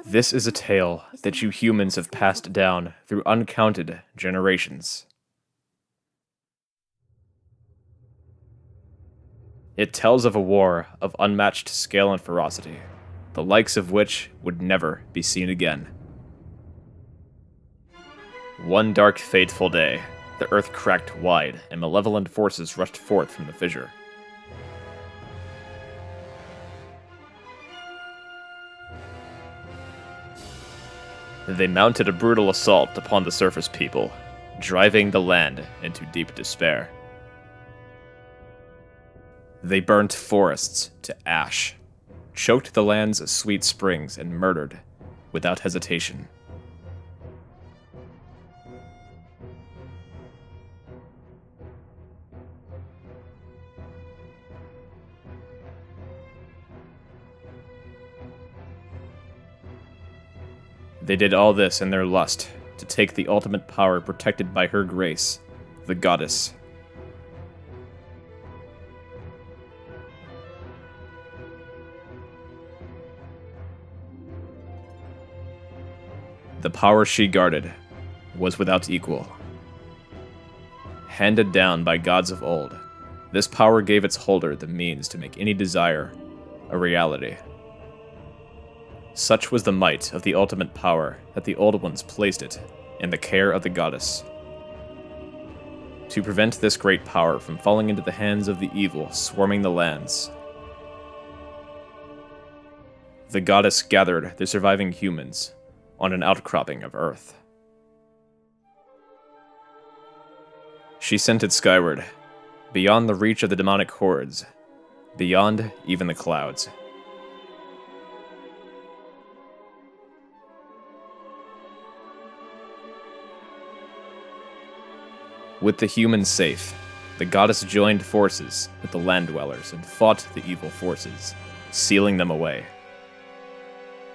This is a tale that you humans have passed down through uncounted generations. It tells of a war of unmatched scale and ferocity, the likes of which would never be seen again. One dark, fateful day, the earth cracked wide and malevolent forces rushed forth from the fissure. They mounted a brutal assault upon the surface people, driving the land into deep despair. They burnt forests to ash, choked the land's sweet springs, and murdered without hesitation. They did all this in their lust to take the ultimate power protected by her grace, the goddess. The power she guarded was without equal. Handed down by gods of old, this power gave its holder the means to make any desire a reality. Such was the might of the ultimate power that the Old Ones placed it in the care of the goddess. To prevent this great power from falling into the hands of the evil swarming the lands, the goddess gathered the surviving humans on an outcropping of Earth. She sent it skyward, beyond the reach of the demonic hordes, beyond even the clouds. With the humans safe, the goddess joined forces with the land dwellers and fought the evil forces, sealing them away.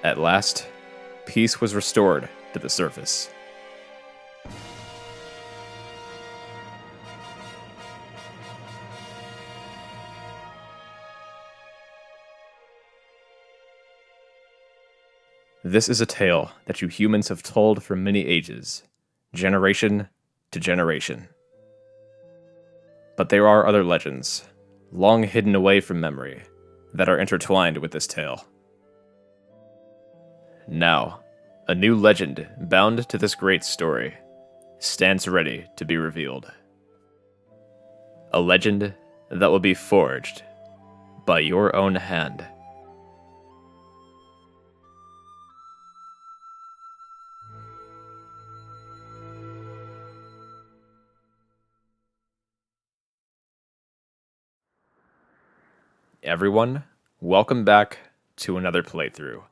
At last, peace was restored to the surface. This is a tale that you humans have told for many ages, generation to generation. But there are other legends, long hidden away from memory, that are intertwined with this tale. Now, a new legend bound to this great story stands ready to be revealed. A legend that will be forged by your own hand. Everyone, welcome back to another playthrough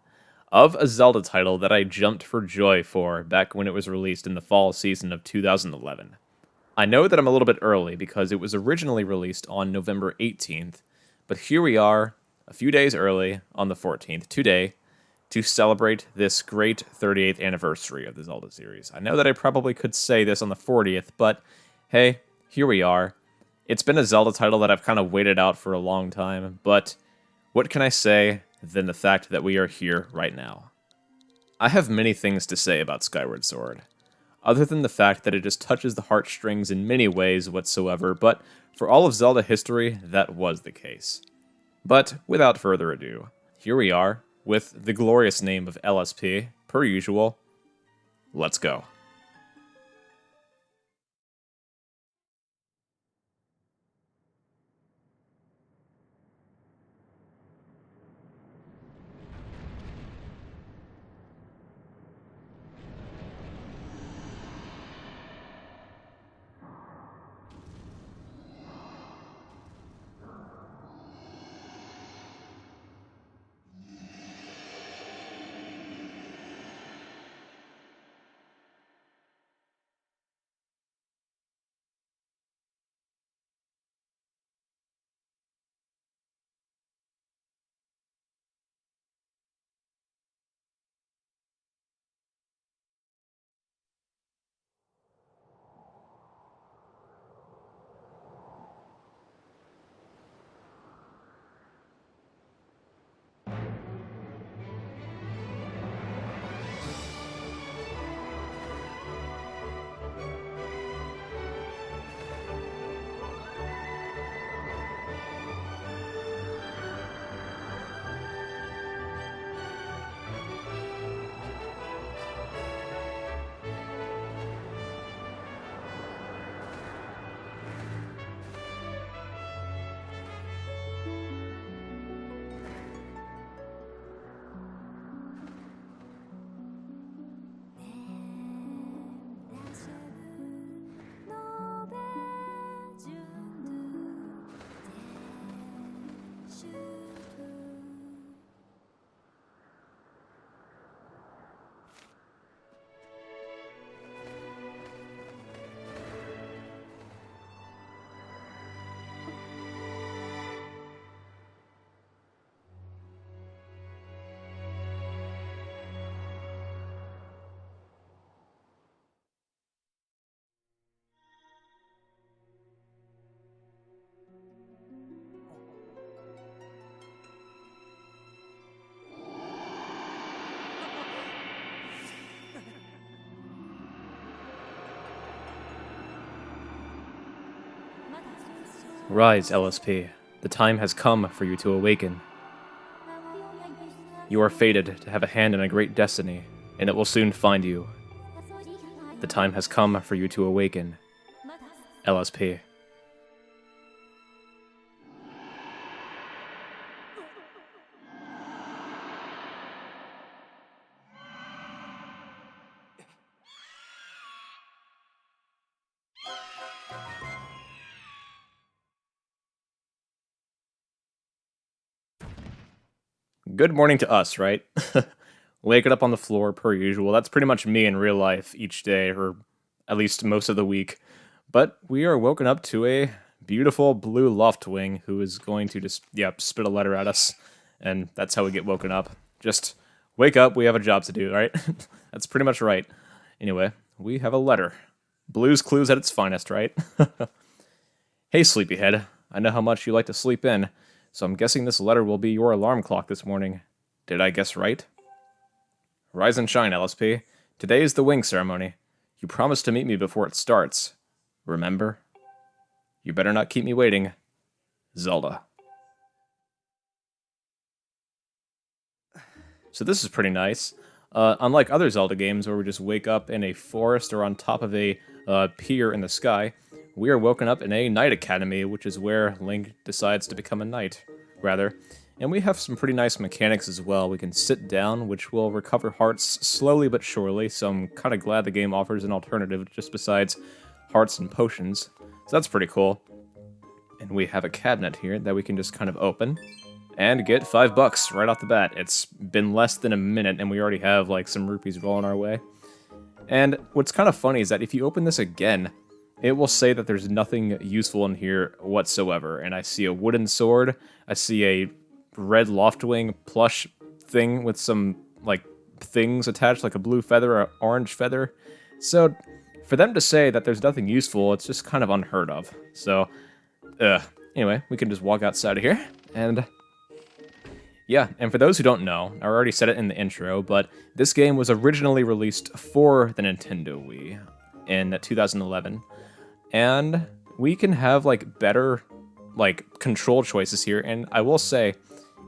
of a Zelda title that I jumped for joy for back when it was released in the fall season of 2011. I know that I'm a little bit early because it was originally released on November 18th, but here we are, a few days early, on the 14th, today, to celebrate this great 38th anniversary of the Zelda series. I know that I probably could say this on the 40th, but hey, here we are. It's been a Zelda title that I've kind of waited out for a long time, but what can I say than the fact that we are here right now? I have many things to say about Skyward Sword, other than the fact that it just touches the heartstrings in many ways whatsoever, but for all of Zelda history, that was the case. But without further ado, here we are, with the glorious name of LSP, per usual. Let's go. Rise, LSP. The time has come for you to awaken. You are fated to have a hand in a great destiny, and it will soon find you. The time has come for you to awaken. LSP. Good morning to us, right? Waking up on the floor per usual. That's pretty much me in real life each day, or at least most of the week. But we are woken up to a beautiful blue loftwing who is going to just, spit a letter at us. And that's how we get woken up. Just wake up, we have a job to do, right? That's pretty much right. Anyway, we have a letter. Blue's Clues at its finest, right? Hey, sleepyhead. I know how much you like to sleep in, so I'm guessing this letter will be your alarm clock this morning. Did I guess right? Rise and shine, LSP. Today is the wing ceremony. You promised to meet me before it starts. Remember? You better not keep me waiting. Zelda. So this is pretty nice. Unlike other Zelda games where we just wake up in a forest or on top of a pier in the sky, we are woken up in a Knight Academy, which is where Link decides to become a knight, rather. And we have some pretty nice mechanics as well. We can sit down, which will recover hearts slowly but surely, so I'm kind of glad the game offers an alternative just besides hearts and potions. So that's pretty cool. And we have a cabinet here that we can just kind of open and get $5 right off the bat. It's been less than a minute and we already have like some rupees rolling our way. And what's kind of funny is that if you open this again, it will say that there's nothing useful in here whatsoever. And I see a wooden sword, I see a red loftwing plush thing with some like things attached, like a blue feather or orange feather. So for them to say that there's nothing useful, it's just kind of unheard of. So anyway, we can just walk outside of here and yeah, and for those who don't know, I already said it in the intro, but this game was originally released for the Nintendo Wii in 2011, and we can have like better like control choices here. And I will say,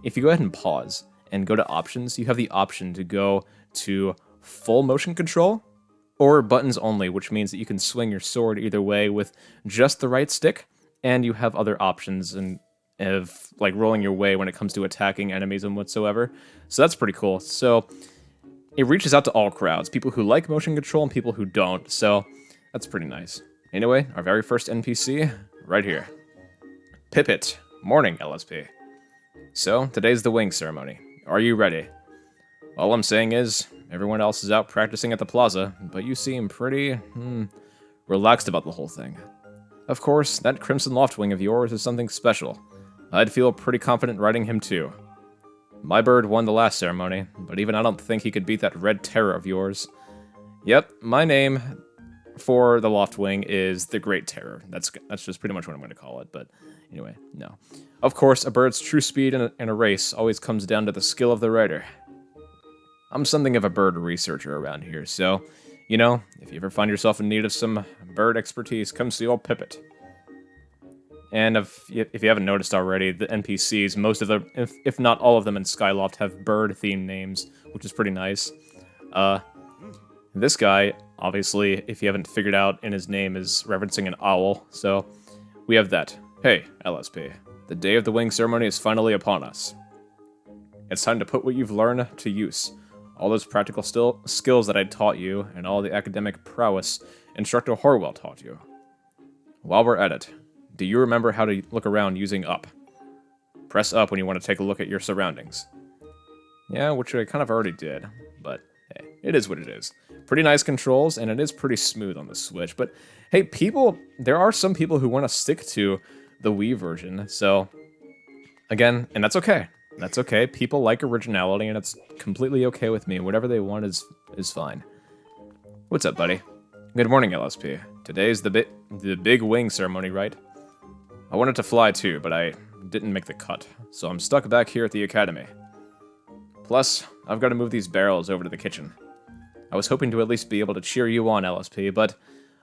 if you go ahead and pause and go to options, you have the option to go to full motion control or buttons only, which means that you can swing your sword either way with just the right stick, and you have other options and of like rolling your way when it comes to attacking enemies and whatsoever. So that's pretty cool. So it reaches out to all crowds, people who like motion control and people who don't. So that's pretty nice. Anyway, our very first NPC right here. Pippet. Morning, LSP. So today's the wing ceremony. Are you ready? All I'm saying is, everyone else is out practicing at the plaza, but you seem pretty, relaxed about the whole thing. Of course, that Crimson Loftwing of yours is something special. I'd feel pretty confident riding him too. My bird won the last ceremony, but even I don't think he could beat that Red Terror of yours. Yep, my name for the Loftwing is the Great Terror. That's just pretty much what I'm going to call it, but anyway, no. Of course, a bird's true speed in a race always comes down to the skill of the rider. I'm something of a bird researcher around here, so, you know, if you ever find yourself in need of some bird expertise, come see old Pippet. And if you haven't noticed already, the NPCs, most of them, if not all of them in Skyloft, have bird-themed names, which is pretty nice. This guy, obviously, if you haven't figured out, in his name is referencing an owl, so we have that. Hey, LSP, the day of the wing ceremony is finally upon us. It's time to put what you've learned to use. All those practical skills that I taught you, and all the academic prowess Instructor Horwell taught you. While we're at it, do you remember how to look around using up? Press up when you want to take a look at your surroundings. Yeah, which I kind of already did, but hey, it is what it is. Pretty nice controls, and it is pretty smooth on the Switch, but hey, there are some people who want to stick to the Wii version, so again, and that's okay. That's okay. People like originality, and it's completely okay with me. Whatever they want is fine. What's up, buddy? Good morning, LSP. Today's the big wing ceremony, right? I wanted to fly too, but I didn't make the cut, so I'm stuck back here at the academy. Plus, I've got to move these barrels over to the kitchen. I was hoping to at least be able to cheer you on, LSP, but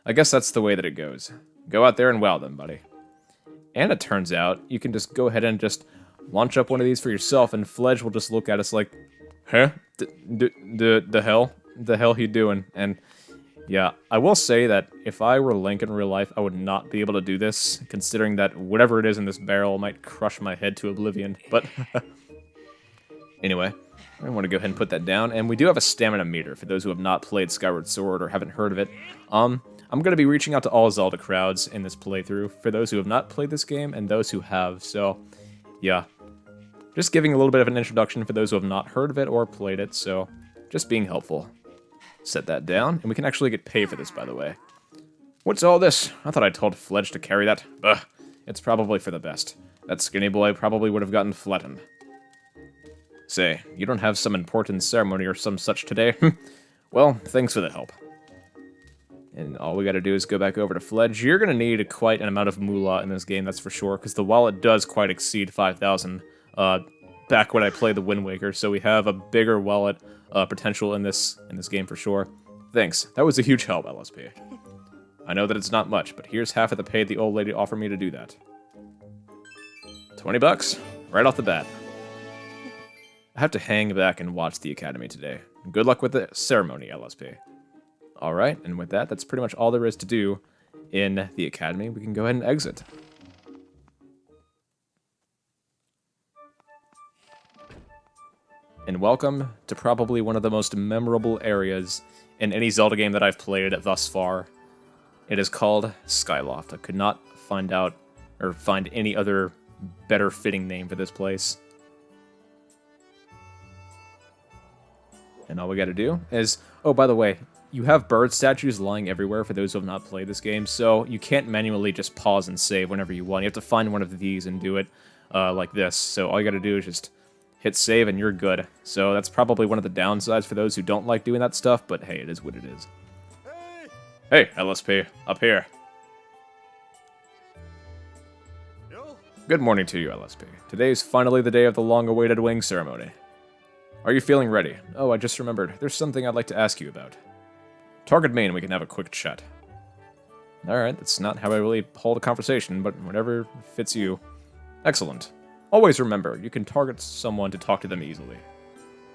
I guess that's the way that it goes. Go out there and wow them, buddy. And it turns out you can just go ahead and just launch up one of these for yourself, and Fledge will just look at us like, huh? The hell? The hell he doing? And yeah, I will say that if I were Link in real life, I would not be able to do this, considering that whatever it is in this barrel might crush my head to oblivion. But anyway, I want to go ahead and put that down. And we do have a stamina meter for those who have not played Skyward Sword or haven't heard of it. I'm going to be reaching out to all Zelda crowds in this playthrough, for those who have not played this game and those who have. So, yeah, just giving a little bit of an introduction for those who have not heard of it or played it, so just being helpful. Set that down, and we can actually get paid for this, by the way. What's all this? I thought I told Fledge to carry that. Ugh, it's probably for the best. That skinny boy probably would have gotten flattened. Say, you don't have some important ceremony or some such today? Well, thanks for the help. And all we gotta do is go back over to Fledge. You're gonna need quite an amount of moolah in this game, that's for sure, because the wallet does quite exceed 5,000 back when I played the Wind Waker, so we have a bigger wallet potential in this game for sure. Thanks. That was a huge help, LSP. I know that it's not much, but here's half of the pay the old lady offered me to do that. 20 bucks, right off the bat. I have to hang back and watch the Academy today. Good luck with the ceremony, LSP. Alright, and with that, that's pretty much all there is to do in the Academy. We can go ahead and exit. And welcome to probably one of the most memorable areas in any Zelda game that I've played thus far. It is called Skyloft. I could not find any other better fitting name for this place. And all we gotta do is... Oh, by the way, you have bird statues lying everywhere for those who have not played this game, so you can't manually just pause and save whenever you want. You have to find one of these and do it like this. So all you gotta do is just hit save and you're good. So that's probably one of the downsides for those who don't like doing that stuff, but hey, it is what it is. Hey, LSP, up here. Good morning to you, LSP. Today is finally the day of the long-awaited wing ceremony. Are you feeling ready? Oh, I just remembered. There's something I'd like to ask you about. Target me and we can have a quick chat. Alright, that's not how I really hold a conversation, but whatever fits you. Excellent. Always remember, you can target someone to talk to them easily.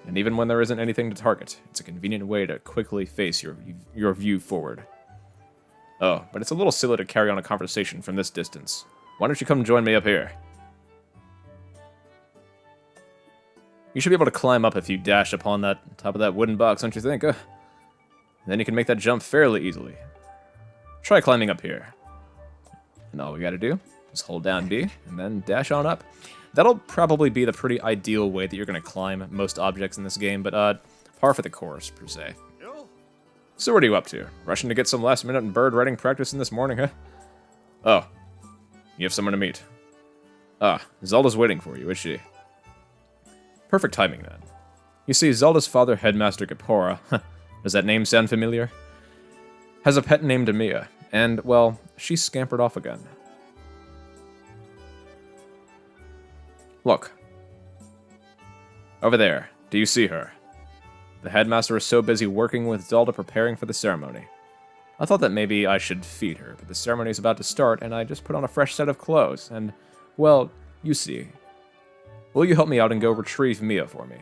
And even when there isn't anything to target, it's a convenient way to quickly face your view forward. Oh, but it's a little silly to carry on a conversation from this distance. Why don't you come join me up here? You should be able to climb up if you dash upon that top of that wooden box, don't you think? Then you can make that jump fairly easily. Try climbing up here. And all we gotta do is hold down B, and then dash on up. That'll probably be the pretty ideal way that you're gonna climb most objects in this game, but par for the course, per se. So what are you up to? Rushing to get some last-minute bird riding practice in this morning, huh? Oh, you have someone to meet. Ah, Zelda's waiting for you, is she? Perfect timing, then. You see, Zelda's father, Headmaster Gapora, does that name sound familiar? Has a pet named Amiya, and, well, she scampered off again. Look. Over there. Do you see her? The headmaster is so busy working with Zelda preparing for the ceremony. I thought that maybe I should feed her, but the ceremony is about to start, and I just put on a fresh set of clothes, and, well, you see. Will you help me out and go retrieve Mia for me?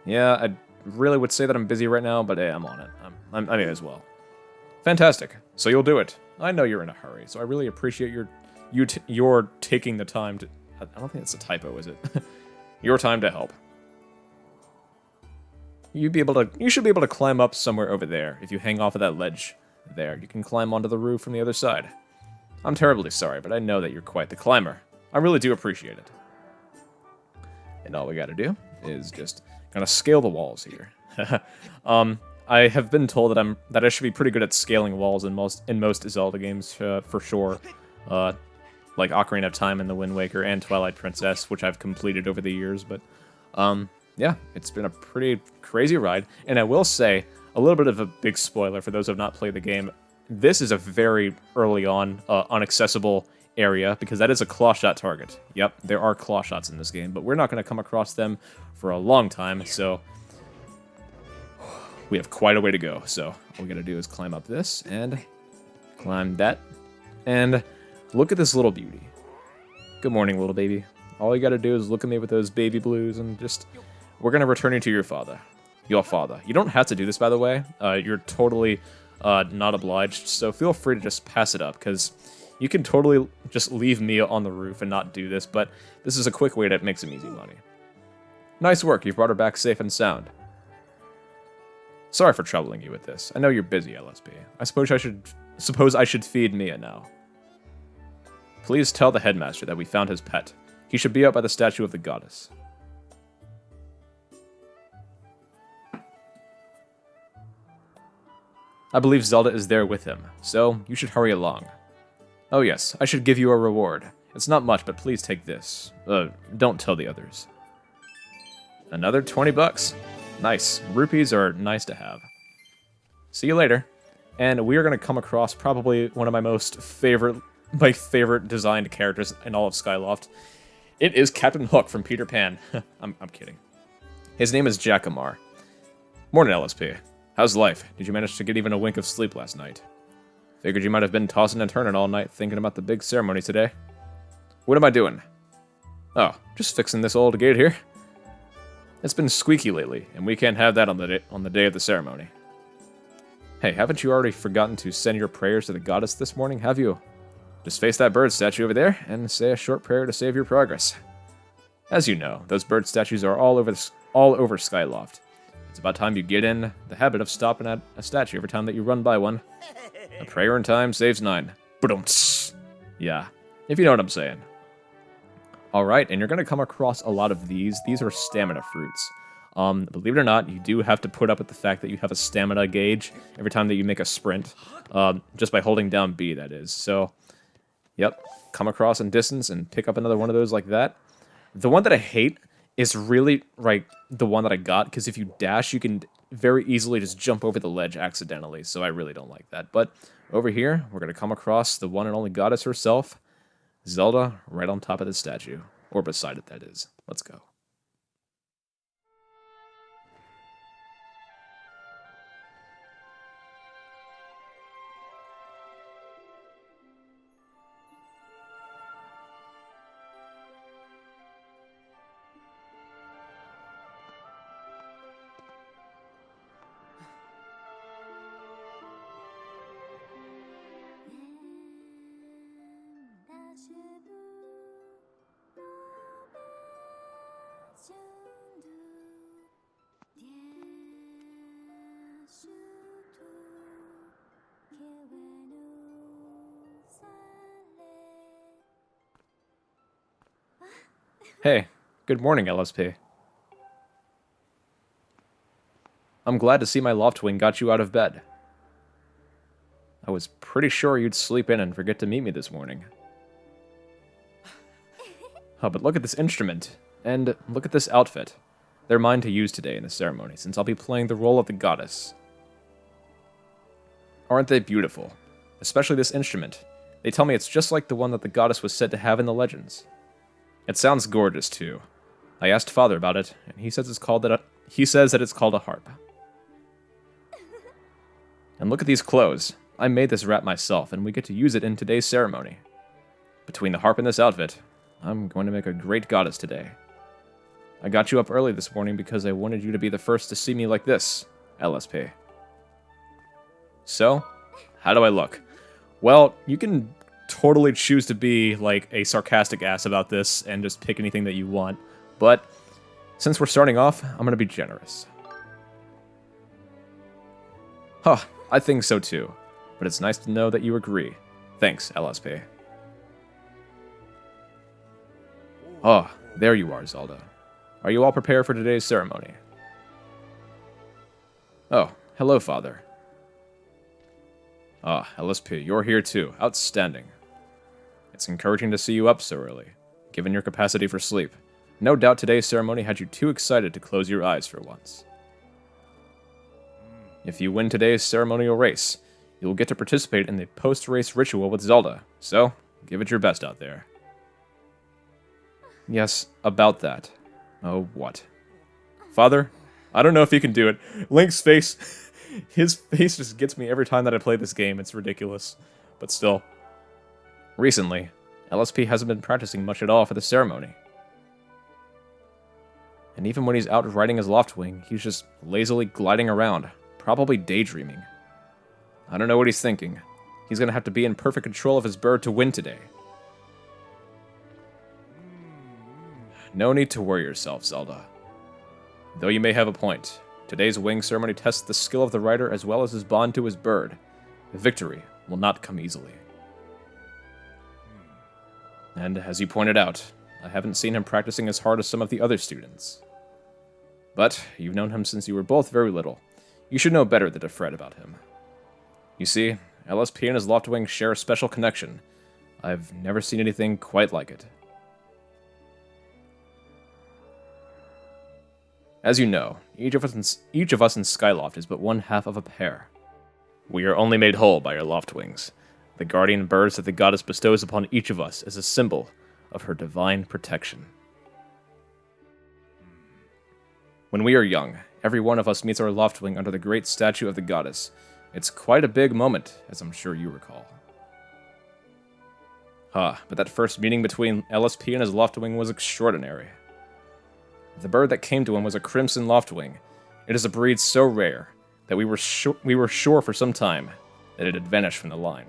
Yeah, I really would say that I'm busy right now, but hey, I'm on it. I may as well. Fantastic. So you'll do it. I know you're in a hurry, so I really appreciate your taking the time to... I don't think that's a typo, is it? Your time to help. You should be able to climb up somewhere over there if you hang off of that ledge there. You can climb onto the roof from the other side. I'm terribly sorry, but I know that you're quite the climber. I really do appreciate it. And all we gotta do is just kind of scale the walls here. I have been told that I should be pretty good at scaling walls in most Zelda games for sure. Like Ocarina of Time and the Wind Waker and Twilight Princess, which I've completed over the years, but yeah, it's been a pretty crazy ride. And I will say, a little bit of a big spoiler for those who have not played the game, this is a very early on unaccessible area, because that is a claw shot target. Yep, there are claw shots in this game, but we're not going to come across them for a long time, so we have quite a way to go. So all we got to do is climb up this, and climb that, and look at this little beauty. Good morning, little baby. All you gotta do is look at me with those baby blues and just... We're gonna return you to your father. Your father. You don't have to do this, by the way. You're totally not obliged, so feel free to just pass it up, because you can totally just leave me on the roof and not do this, but this is a quick way to make some easy money. Nice work, you've brought her back safe and sound. Sorry for troubling you with this. I know you're busy, LSP. I suppose I should feed Mia now. Please tell the headmaster that we found his pet. He should be out by the statue of the goddess. I believe Zelda is there with him, so you should hurry along. Oh yes, I should give you a reward. It's not much, but please take this. Don't tell the others. Another 20 bucks. Nice. Rupees are nice to have. See you later. And we are going to come across probably one of my favorite designed characters in all of Skyloft. It is Captain Hook from Peter Pan. I'm kidding. His name is Jackamar. Morning, LSP. How's life? Did you manage to get even a wink of sleep last night? Figured you might have been tossing and turning all night thinking about the big ceremony today. What am I doing? Oh, just fixing this old gate here. It's been squeaky lately, and we can't have that on the day of the ceremony. Hey, haven't you already forgotten to send your prayers to the goddess this morning, have you? Just face that bird statue over there, and say a short prayer to save your progress. As you know, those bird statues are all over Skyloft. It's about time you get in the habit of stopping at a statue every time that you run by one. A prayer in time saves 9. Ba-dum-ts. Yeah, if you know what I'm saying. Alright, and you're going to come across a lot of these. These are stamina fruits. Believe it or not, you do have to put up with the fact that you have a stamina gauge every time that you make a sprint. Just by holding down B, that is. So, yep, come across in distance and pick up another one of those like that. The one that I hate is really, the one that I got, because if you dash, you can very easily just jump over the ledge accidentally, so I really don't like that. But over here, we're going to come across the one and only goddess herself, Zelda, right on top of the statue. Or beside it, that is. Let's go. Hey, good morning, LSP. I'm glad to see my loft wing got you out of bed. I was pretty sure you'd sleep in and forget to meet me this morning. Oh, but look at this instrument, and look at this outfit. They're mine to use today in the ceremony, since I'll be playing the role of the goddess. Aren't they beautiful? Especially this instrument. They tell me it's just like the one that the goddess was said to have in the legends. It sounds gorgeous, too. I asked Father about it, and he says that it's called a harp. And look at these clothes. I made this wrap myself, and we get to use it in today's ceremony. Between the harp and this outfit, I'm going to make a great goddess today. I got you up early this morning because I wanted you to be the first to see me like this, LSP. So, how do I look? Well, you can totally choose to be like a sarcastic ass about this and just pick anything that you want, but since we're starting off, I'm gonna be generous. Huh, I think so too, but it's nice to know that you agree. Thanks, LSP. Oh, there you are, Zelda. Are you all prepared for today's ceremony? Oh, hello, Father. Ah, LSP, you're here too. Outstanding. It's encouraging to see you up so early, given your capacity for sleep. No doubt today's ceremony had you too excited to close your eyes for once. If you win today's ceremonial race, you'll get to participate in the post-race ritual with Zelda, so give it your best out there. Yes, about that. Oh, what? Father, I don't know if you can do it. Link's face, his face just gets me every time that I play this game. It's ridiculous, but still. Recently, LSP hasn't been practicing much at all for the ceremony. And even when he's out riding his Loftwing, he's just lazily gliding around, probably daydreaming. I don't know what he's thinking. He's gonna have to be in perfect control of his bird to win today. No need to worry yourself, Zelda. Though you may have a point, today's wing ceremony tests the skill of the rider as well as his bond to his bird. Victory will not come easily. And as you pointed out, I haven't seen him practicing as hard as some of the other students. But you've known him since you were both very little. You should know better than to fret about him. You see, LSP and his Loftwing share a special connection. I've never seen anything quite like it. As you know, each of us in Skyloft is but one half of a pair. We are only made whole by our Loftwings, the guardian birds that the goddess bestows upon each of us as a symbol of her divine protection. When we are young, every one of us meets our Loftwing under the great statue of the goddess. It's quite a big moment, as I'm sure you recall. But that first meeting between LSP and his Loftwing was extraordinary. The bird that came to him was a crimson Loftwing. It is a breed so rare that we were sure for some time that it had vanished from the line.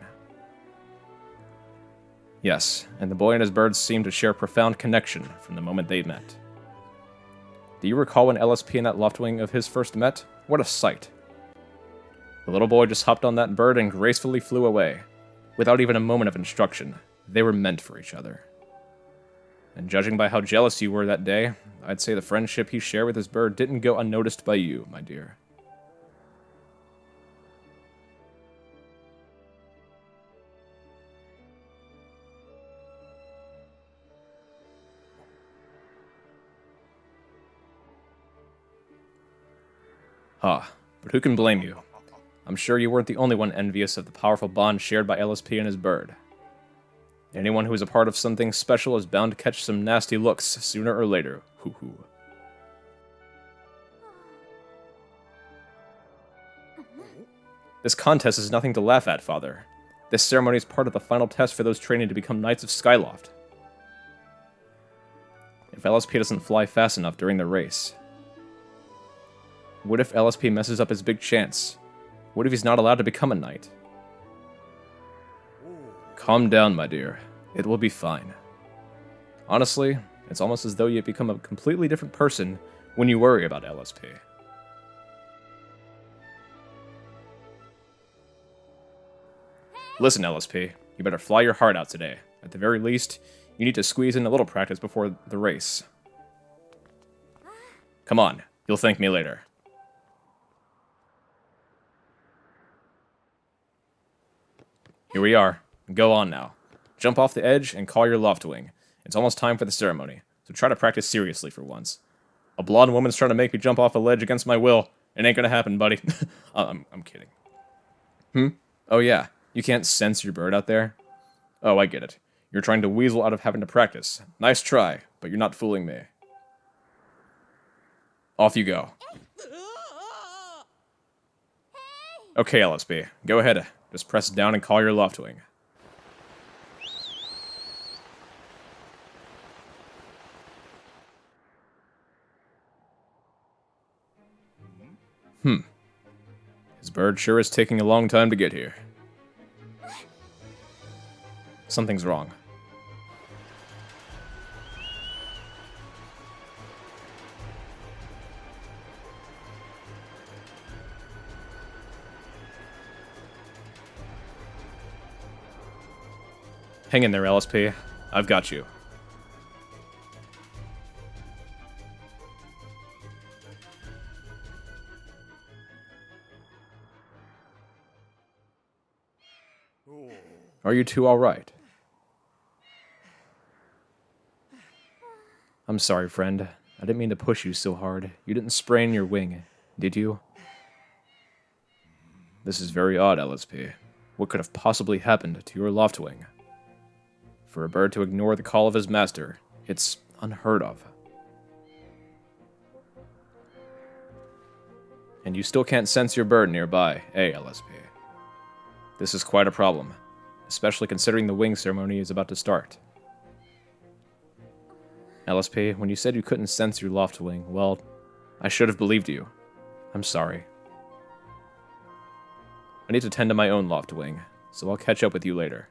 Yes, and the boy and his bird seemed to share a profound connection from the moment they met. Do you recall when LSP and that Loftwing of his first met? What a sight. The little boy just hopped on that bird and gracefully flew away. Without even a moment of instruction, they were meant for each other. And judging by how jealous you were that day, I'd say the friendship he shared with his bird didn't go unnoticed by you, my dear. But who can blame you? I'm sure you weren't the only one envious of the powerful bond shared by LSP and his bird. Anyone who is a part of something special is bound to catch some nasty looks sooner or later. Hoo hoo. This contest is nothing to laugh at, Father. This ceremony is part of the final test for those training to become Knights of Skyloft. If LSP doesn't fly fast enough during the race, what if LSP messes up his big chance? What if he's not allowed to become a knight? Calm down, my dear. It will be fine. Honestly, it's almost as though you become a completely different person when you worry about LSP. Listen, LSP, you better fly your heart out today. At the very least, you need to squeeze in a little practice before the race. Come on, you'll thank me later. Here we are. Go on now. Jump off the edge and call your Loftwing. It's almost time for the ceremony, so try to practice seriously for once. A blonde woman's trying to make me jump off a ledge against my will. It ain't gonna happen, buddy. I'm kidding. Oh yeah, you can't sense your bird out there? Oh, I get it. You're trying to weasel out of having to practice. Nice try, but you're not fooling me. Off you go. Okay, LSP, go ahead. Just press down and call your Loftwing. His bird sure is taking a long time to get here. Something's wrong. Hang in there, LSP. I've got you. Are you two all right? I'm sorry, friend. I didn't mean to push you so hard. You didn't sprain your wing, did you? This is very odd, LSP. What could have possibly happened to your Loftwing? For a bird to ignore the call of his master, it's unheard of. And you still can't sense your bird nearby, eh, LSP? This is quite a problem, especially considering the wing ceremony is about to start. LSP, when you said you couldn't sense your Loftwing, well, I should have believed you. I'm sorry. I need to tend to my own Loftwing, so I'll catch up with you later.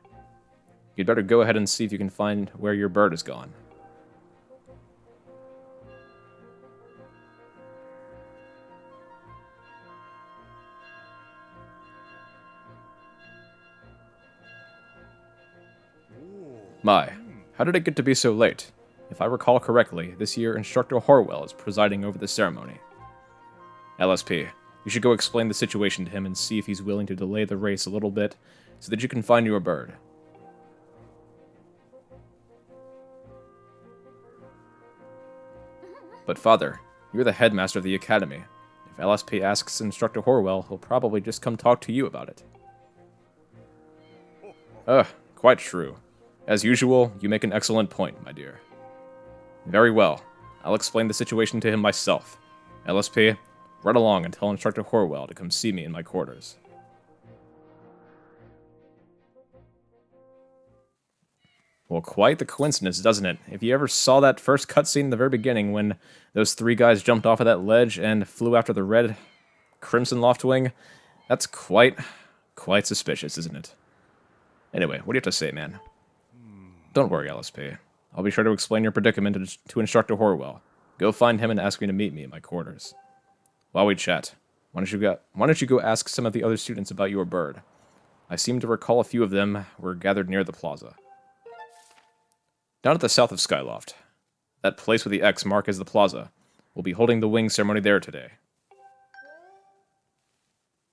You'd better go ahead and see if you can find where your bird is gone. My, how did it get to be so late? If I recall correctly, this year Instructor Horwell is presiding over the ceremony. LSP, you should go explain the situation to him and see if he's willing to delay the race a little bit so that you can find your bird. But Father, you're the headmaster of the academy. If LSP asks Instructor Horwell, he'll probably just come talk to you about it. Quite true. As usual, you make an excellent point, my dear. Very well. I'll explain the situation to him myself. LSP, run along and tell Instructor Horwell to come see me in my quarters. Well, quite the coincidence, doesn't it? If you ever saw that first cutscene in the very beginning when those three guys jumped off of that ledge and flew after the red Crimson Loftwing, that's quite suspicious, isn't it? Anyway, what do you have to say, man? Don't worry, LSP. I'll be sure to explain your predicament to Instructor Horwell. Go find him and ask me to meet me in my quarters. While we chat, why don't you go ask some of the other students about your bird? I seem to recall a few of them were gathered near the plaza. Down at the south of Skyloft. That place with the X mark as the plaza. We'll be holding the wing ceremony there today.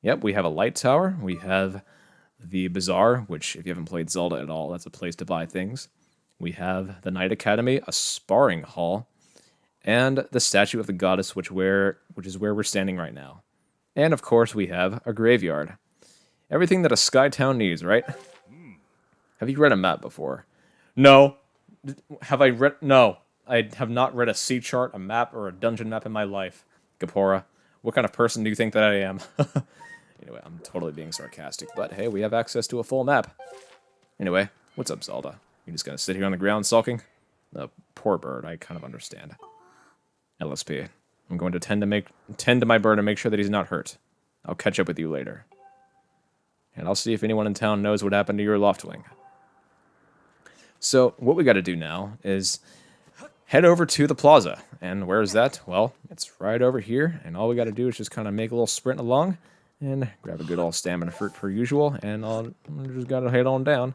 Yep, we have a light tower. We have the bazaar, which, if you haven't played Zelda at all, that's a place to buy things. We have the Knight Academy, a sparring hall, and the statue of the goddess, which is where we're standing right now. And, of course, we have a graveyard. Everything that a Sky Town needs, right? Have you read a map before? No. Have I read... No. I have not read a sea chart, a map, or a dungeon map in my life. Gapora, what kind of person do you think that I am? Anyway, I'm totally being sarcastic, but hey, we have access to a full map. Anyway, what's up, Zelda? You just gonna sit here on the ground sulking? The poor bird, I kind of understand. LSP, I'm going to tend to my bird and make sure that he's not hurt. I'll catch up with you later. And I'll see if anyone in town knows what happened to your Loftwing. So, what we gotta do now is head over to the plaza. And where is that? Well, it's right over here, and all we gotta do is just kind of make a little sprint along, and grab a good old stamina fruit per usual, and I'll just gotta head on down.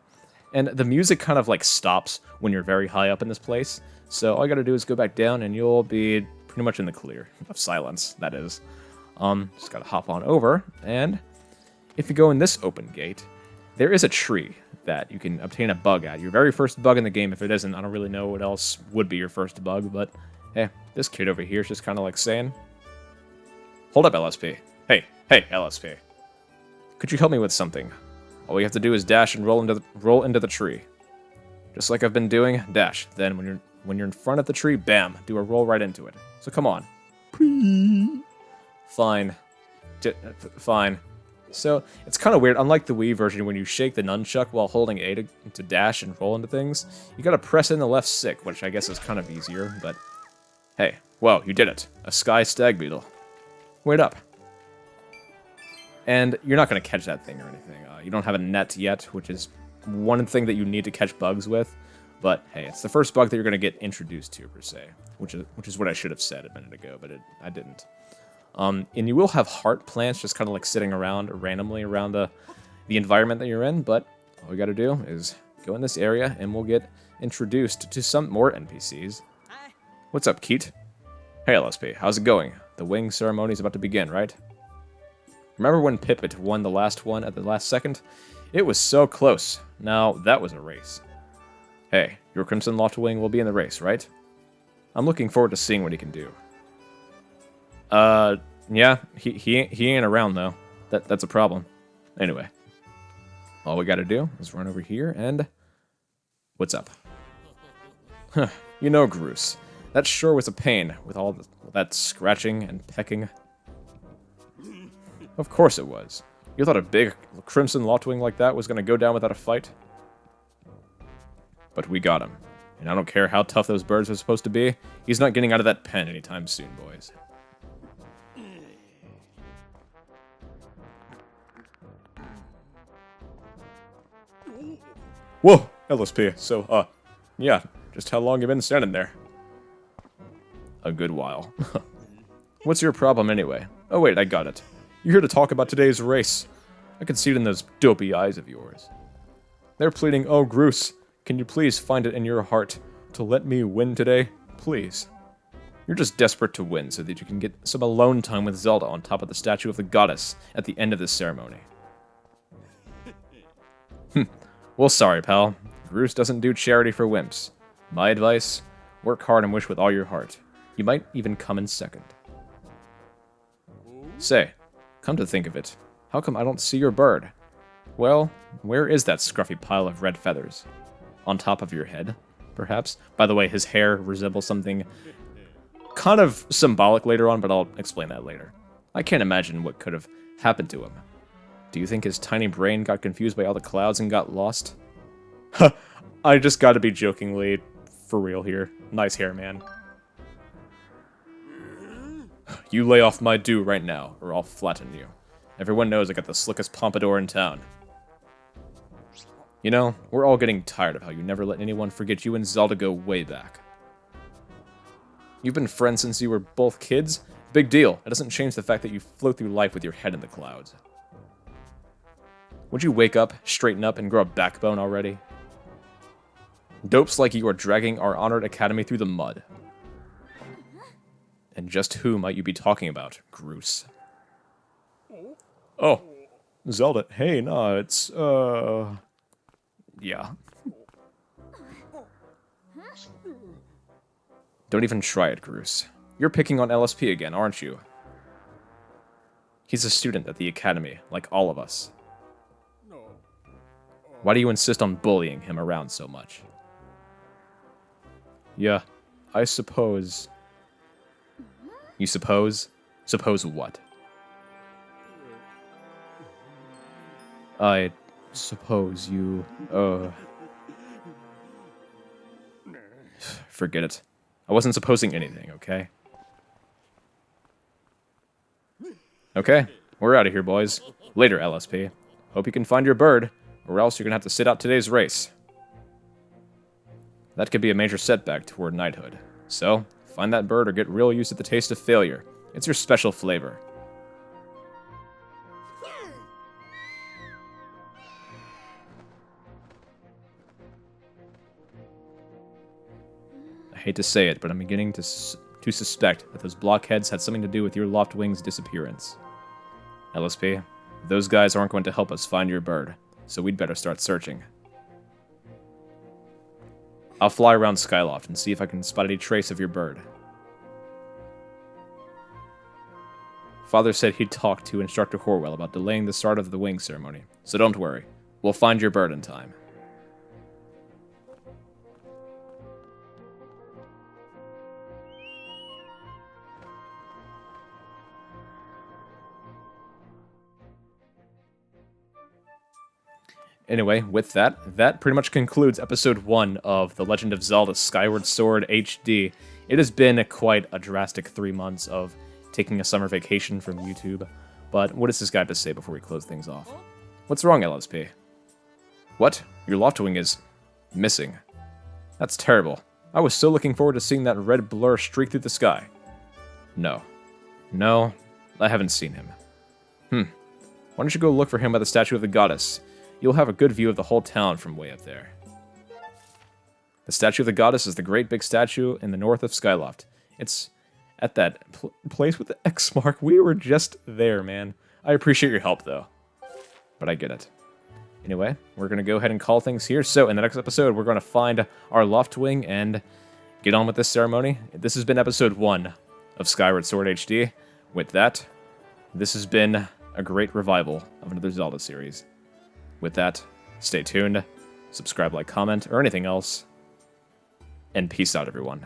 And the music kind of like stops when you're very high up in this place, so all you gotta do is go back down and you'll be pretty much in the clear. Of silence, that is. Just gotta hop on over, and if you go in this open gate, there is a tree that you can obtain a bug at. Your very first bug in the game. If it isn't, I don't really know what else would be your first bug, but hey, this kid over here is just kind of like saying, hold up, LSP. Hey, LSP. Could you help me with something? All we have to do is dash and roll into the tree. Just like I've been doing, dash. Then when you're in front of the tree, bam, do a roll right into it. So come on. Fine. Fine. So, it's kind of weird. Unlike the Wii version, when you shake the nunchuck while holding A to dash and roll into things, you gotta press in the left stick, which I guess is kind of easier, but hey, whoa, you did it. A Sky Stag Beetle. Wait up. And you're not going to catch that thing or anything. You don't have a net yet, which is one thing that you need to catch bugs with. But hey, it's the first bug that you're going to get introduced to, per se. Which is what I should have said a minute ago, but I didn't. And you will have heart plants just kind of like sitting around randomly around the environment that you're in. But all we got to do is go in this area and we'll get introduced to some more NPCs. What's up, Keat? Hey, LSP, how's it going? The wing ceremony's about to begin, right? Remember when Pippet won the last one at the last second? It was so close. Now, that was a race. Hey, your Crimson Loftwing will be in the race, right? I'm looking forward to seeing what he can do. Yeah, he ain't around, though. That's a problem. Anyway. All we gotta do is run over here and... What's up? Huh, you know, Groose. That sure was a pain with all that scratching and pecking. Of course it was. You thought a big Crimson Loftwing like that was going to go down without a fight? But we got him. And I don't care how tough those birds are supposed to be, he's not getting out of that pen anytime soon, boys. Whoa, LSP. So, yeah, just how long you been standing there? A good while. What's your problem anyway? Oh wait, I got it. You're here to talk about today's race. I can see it in those dopey eyes of yours. They're pleading, oh Groose, can you please find it in your heart to let me win today? Please. You're just desperate to win so that you can get some alone time with Zelda on top of the statue of the goddess at the end of this ceremony. Well, sorry, pal. Groose doesn't do charity for wimps. My advice, work hard and wish with all your heart. You might even come in second. Say, come to think of it, how come I don't see your bird? Well, where is that scruffy pile of red feathers? On top of your head, perhaps? By the way, his hair resembles something kind of symbolic later on, but I'll explain that later. I can't imagine what could have happened to him. Do you think his tiny brain got confused by all the clouds and got lost? I just gotta be jokingly for real here. Nice hair, man. You lay off my due right now, or I'll flatten you. Everyone knows I got the slickest pompadour in town. You know, we're all getting tired of how you never let anyone forget you and Zelda go way back. You've been friends since you were both kids? Big deal. It doesn't change the fact that you float through life with your head in the clouds. Would you wake up, straighten up, and grow a backbone already? Dopes like you are dragging our honored academy through the mud. And just who might you be talking about, Groose? Oh, Zelda. Hey, nah, it's, yeah. Don't even try it, Groose. You're picking on LSP again, aren't you? He's a student at the academy, like all of us. Why do you insist on bullying him around so much? Yeah, I suppose... You suppose? Suppose what? I suppose you, Forget it. I wasn't supposing anything, okay? Okay, we're out of here, boys. Later, LSP. Hope you can find your bird, or else you're gonna have to sit out today's race. That could be a major setback toward knighthood. So, find that bird or get real used to the taste of failure. It's your special flavor. I hate to say it, but I'm beginning to suspect that those blockheads had something to do with your Loftwing's disappearance. LSP, those guys aren't going to help us find your bird, so we'd better start searching. I'll fly around Skyloft and see if I can spot any trace of your bird. Father said he'd talk to Instructor Horwell about delaying the start of the wing ceremony, so don't worry. We'll find your bird in time. Anyway, with that pretty much concludes episode 1 of The Legend of Zelda Skyward Sword HD. It has been quite a drastic 3 months of taking a summer vacation from YouTube, but what does this guy have to say before we close things off? What's wrong, LSP? What? Your Loftwing is missing. That's terrible. I was so looking forward to seeing that red blur streak through the sky. No, I haven't seen him. Why don't you go look for him by the statue of the goddess? You'll have a good view of the whole town from way up there. The statue of the goddess is the great big statue in the north of Skyloft. It's at that place with the X mark. We were just there, man. I appreciate your help, though. But I get it. Anyway, we're going to go ahead and call things here. So, in the next episode, we're going to find our Loftwing and get on with this ceremony. This has been episode 1 of Skyward Sword HD. With that, this has been a great revival of another Zelda series. With that, stay tuned, subscribe, like, comment, or anything else, and peace out, everyone.